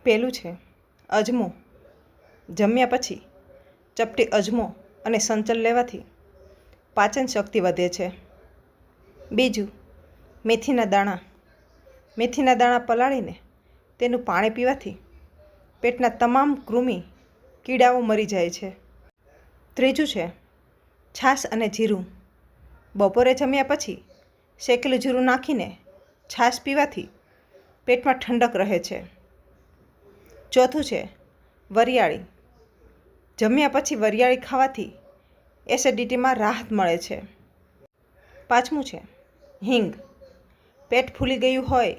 પહેલું છે અજમો. જમ્યા પછી ચપટી અજમો અને સંચળ લેવાથી પાચન શક્તિ વધે છે. બીજું, મેથીના દાણા. મેથીના દાણા પલાળીને તેનું પાણી પીવાથી પેટના તમામ કૃમિ કીડાઓ મરી જાય છે. ત્રીજું છે છાશ અને જીરું. બપોરે જમ્યા પછી શેકેલું જીરું નાખીને છાશ પીવાથી પેટમાં ઠંડક રહે છે. ચોથું છે વરિયાળી. જમ્યા પછી વરિયાળી ખાવાથી એસિડિટીમાં રાહત મળે છે. પાંચમું છે હિંગ. પેટ ફૂલી ગયું હોય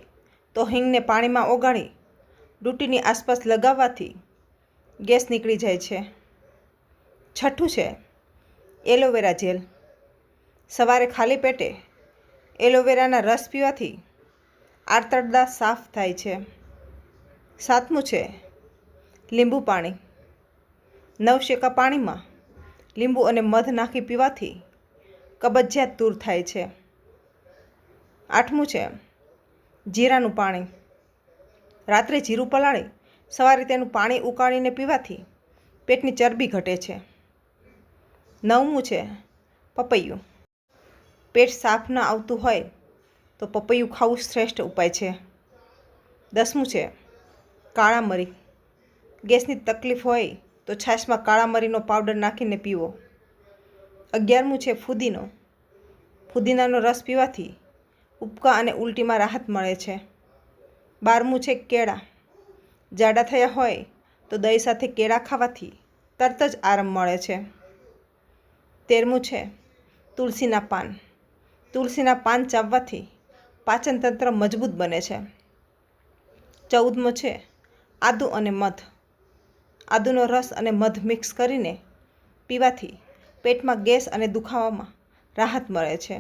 તો હિંગને પાણીમાં ઓગાળી ડૂંટીની આસપાસ લગાવવાથી ગેસ નીકળી જાય છે. છઠ્ઠું છે એલોવેરા જેલ. સવારે ખાલી પેટે એલોવેરાના રસ પીવાથી આંતરડા સાફ થાય છે. સાતમું છે લીંબુ પાણી. નવશેકા પાણીમાં લીંબુ અને મધ નાખી પીવાથી કબજિયાત દૂર થાય છે. આઠમું છે જીરાનું પાણી. રાત્રે જીરું પલાળી સવારે તેનું પાણી ઉકાળીને પીવાથી પેટની ચરબી ઘટે છે. નવમું છે પપૈયું. પેટ સાફ ન આવતું હોય તો પપૈયું ખાવું શ્રેષ્ઠ ઉપાય છે. 10મું છે કાળા મરી. ગેસની તકલીફ હોય તો છાશમાં કાળા મરીનો પાવડર નાખીને પીવો. 11મું છે ફુદીનો. ફુદીનાનો રસ પીવાથી ઉબકા અને ઉલટીમાં રાહત મળે છે. 12મું છે કેળા. જાડા થયા હોય તો દહીં સાથે કેળા ખાવાથી તરત જ આરામ મળે છે. 13મું છે તુલસીના પાન. તુલસીના પાન ચાવવાથી પાચન તંત્ર મજબૂત બને છે. 14મું છે આદુ અને મધ. આદુનો રસ અને મધ મિક્સ કરીને પીવાથી પેટમાં ગેસ અને દુખાવામાં રાહત મળે છે.